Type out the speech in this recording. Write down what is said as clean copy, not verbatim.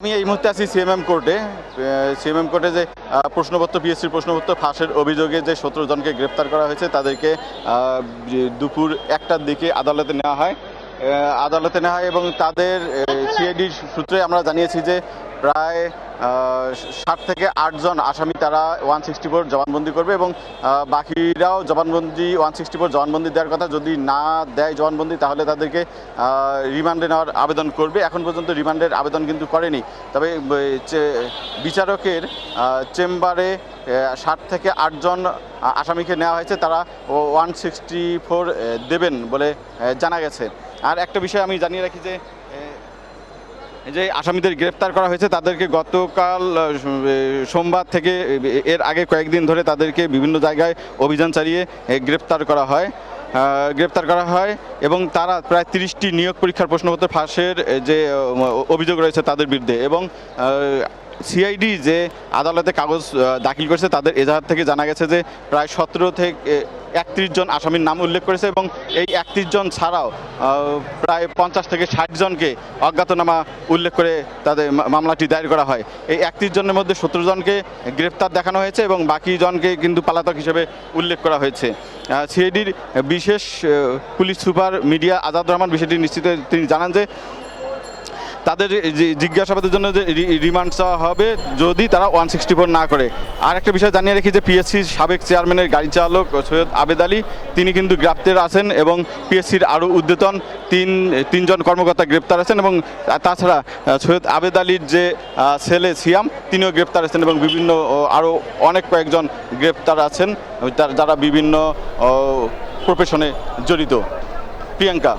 আমি এই মুহূর্তে আছি সিএমএম কোর্টে। সিএমএম কোর্টে যে প্রশ্নপত্র পিএসসির প্রশ্নপত্র ফাঁসের অভিযোগে যে 17 জনকে গ্রেপ্তার করা হয়েছে তাদেরকে দুপুর 1টার দিকে আদালতে নেওয়া হয়। এবং তাদের সিআইডির সূত্রে আমরা জানিয়েছি যে প্রায় 7 থেকে 8 জন আসামি তারা 164 জবানবন্দি করবে এবং বাকিরাও জবানবন্দি 164 জবানবন্দি দেওয়ার কথা। যদি না দেয় জবানবন্দি তাহলে তাদেরকে রিমান্ডে নেওয়ার আবেদন করবে। এখন পর্যন্ত রিমান্ডের আবেদন কিন্তু করেনি। তবে বিচারকের চেম্বারে 7 থেকে 8 জন আসামিকে নেওয়া হয়েছে, তারা 164 দেবেন বলে জানা গেছে। আর একটা বিষয় আমি জানিয়ে রাখি যে আসামিদের গ্রেপ্তার করা হয়েছে তাদেরকে গতকাল সোমবার থেকে এর আগে কয়েকদিন ধরে তাদেরকে বিভিন্ন জায়গায় অভিযান চালিয়ে গ্রেপ্তার করা হয় এবং তারা প্রায় 30টি নিয়োগ পরীক্ষার প্রশ্নপত্র ফাঁসের যে অভিযোগ রয়েছে তাদের বিরুদ্ধে। এবং সিআইডি যে আদালতে কাগজ দাখিল করেছে তাদের এজাহার থেকে জানা গেছে যে প্রায় 17 থেকে 31 জন আসামির নাম উল্লেখ করেছে এবং এই 31 জন ছাড়াও প্রায় 50 থেকে 60 জনকে অজ্ঞাতনামা উল্লেখ করে তাদের মামলাটি দায়ের করা হয়। এই 31 জনের মধ্যে 17 জনকে গ্রেপ্তার দেখানো হয়েছে এবং বাকি জনকে কিন্তু পলাতক হিসেবে উল্লেখ করা হয়েছে। সিআইডির বিশেষ police super media Azadur Rahman বিষয়টি নিশ্চিত তিনি জানান যে তাদের জিজ্ঞাসাবাদের জন্য যে রিমান্ড চাওয়া হবে যদি তারা 164 না করে। আর একটা বিষয় জানিয়ে রাখি যে পিএসসির সাবেক চেয়ারম্যানের গাড়ি চালক সৈয়দ আবেদ আলী তিনি কিন্তু গ্রেপ্তার আছেন এবং পিএসসির আরও ঊর্ধ্বতন তিনজন কর্মকর্তা গ্রেপ্তার আছেন এবং তাছাড়া সৈয়দ আবেদ আলীর যে ছেলে সিয়াম তিনিও গ্রেপ্তার আছেন এবং বিভিন্ন আরও অনেক কয়েকজন গ্রেপ্তার আছেন যারা বিভিন্ন প্রফেশনে জড়িত। প্রিয়াঙ্কা।